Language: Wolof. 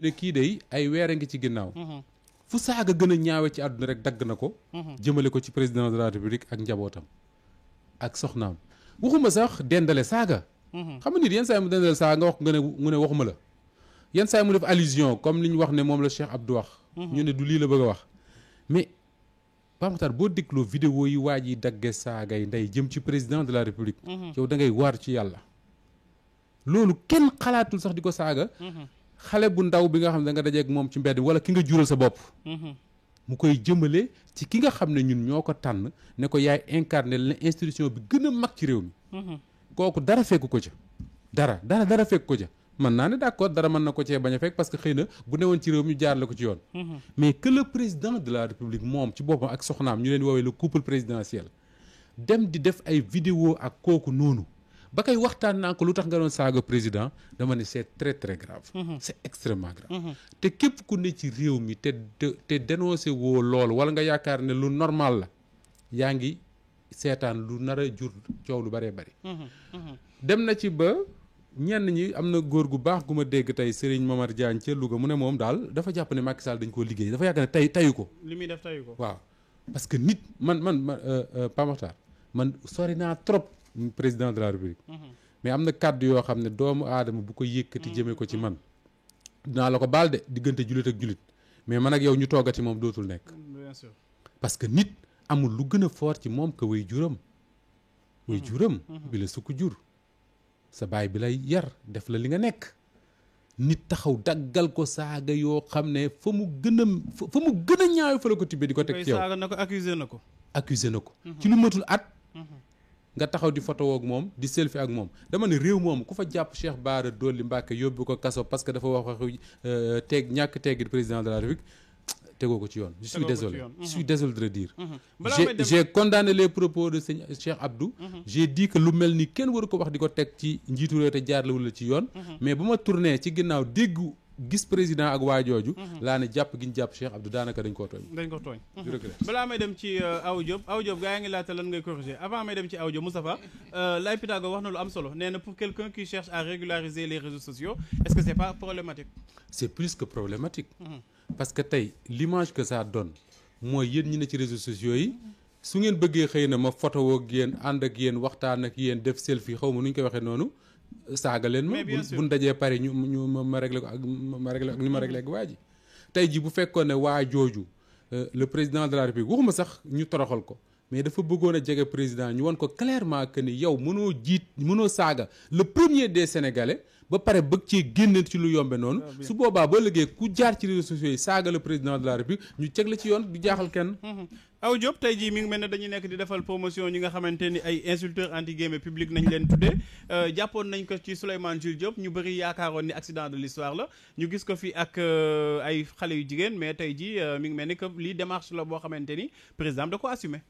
ñu ne kii day ay weer a ngi ci ginnaaw fu saaga gën a ñaawe ci àdduna rek dagg na ko jëmale ko ci président de la république ak njabootam ak soxnaam waxuma sax dendale saaga xam nga nit yenn saa yi mu dendale saaga nga wax nga ne waxuma la yenn saa yi mu def allusion comme li ñu wax ne moom la Cheikh Abdou wax ñu ne du lii la bëgg a wax mais Pape Makhtar boo dégloo vidéo yi waa ji dagge saagay ndey jëm ci président de la république yow da ngay waar ci yàlla loolu kenn xalaatul sax di ko saaga xale bu ndaw bi nga xam ne da nga dajeeg moom ci mbedd wala ki nga jural sa bopp mu koy jëmale ci ki nga xam ne ñun ñoo ko tànn ne ko yaay incarné la institution bi gën a mag ci réew mi kooku dara fekk ko ca dara fekk ko ca mën naa ne d'accord dara mën na ko cee bañ a fekk parce que xëy na bu newoon ci réew mi jaar la ko ci yoon mais que le président de la république moom ci boppam ak soxnaam ñu leen woowee le couple présidentiel dem di def ay vidéo ak kooku noonu ba koy waxtaan naa ko lu tax nga doon saaga président dama ne c'est très très grave c'est extrêmement grave te képp ku ne ci réew mi te dénoncé woo loolu wala nga yaakaar ne lu normal la yaa ngi seetaan lu nar a jur coow lu bëree bëri dem na ci ba ñenn ñi am na góor gu baax gu ma dégg tey Serigne Momar Diagne ca Louga mu ne moom daal dafa jàpp ne Macky Sall dañ koo liggéey dafa yàgg ne tayu ko li muy def tayu ko waaw parce que nit man Pape Makhtar man sori naa trop président de la république mais am na kàddu yoo xam ne doomu aadama bu ko yëkkati jëmee ko ci man dinaa la ko baal de diggante jullit ak jullit mais man ak yow ñu toogati moom dootul nekk bien sûr parce que nit amul lu gën a fort ci moom que way juram bi la sukk jur sa baay bi lay yar def la li nga nekk nit taxaw daggal ko saaga yoo xam ne fa mu gën a ñaaw fa la ko tibbee di ko teg ci yow saaga na ko accusé na ko ci lu matul at nga taxaw di photo ak moom di selfie ak moom dama ne réew moom ku fa jàpp Cheikh Bara Dolly Mbacké yóbbu ko kaso parce que dafa wax waxu ñàkk teggi président de la République tegoo ko ci yoon je suis désolé de le dire j'ai condamné les propos de sëñ Cheikh Abdou j'ai dit que lu mel ni kenn waru ko wax di ko teg ci njiitu réew te jaarlewul la ci yoon mais ba ma tourné ci ginnaaw déggu gis président ak waa jooju laa ne jàpp gi ñu jàpp Cheikh Abdou daanaka dañ ko tooñ balaa may dem ci Awa Diop gaa yi ngi laata lan ngay corriger avant may dem ci Awa Diop Moustapha Laye Pythagore wax na lu am solo nee na pour quelqu'un qui cherche à régulariser les réseaux sociaux est-ce que c'est pas problématique? C'est plus que problématique parce que tey l'image que ça donne mooy yéen ñi ne ci réseaux sociaux yi su ngeen bëggee xëy na ma photo ak yéen ànd ak yéen waxtaan ak yéen def selfie xaw ma nu ñu koy waxee noonu saaga leen ma bu dajee pare ñu ma réglé ko ak ni ma réglé ak waa ji tey ji bu fekkoon ne waa jooju le président de la République waxuma sax ñu toroxal ko mais dafa bëggoon a jege président ñu won ko clairement que ni yow mënoo saaga le premier des Sénégalais ba pare bëgg cee génn ci lu yombe noonu su boobaa ba liggéey ku jaar ci réseaux sociaux yi saaga le président de la République ñu teg la ci yoon du jaaxal kenn Awa Diop tey jii mi ngi mel ne dañuy nekk di defal promotion ñi nga xamante ni ay insulteurs anti guillemets public nañ leen tuddee jàppoon nañ ko ci Souleymane Jules Diop ñu bëri yaakaaroon ni accident de l'histoire la ñu gis ko fi ak ay xale yu jigéen mais tey jii mi ngi mel ni que lii démarche la boo xamante ni président da ko assumé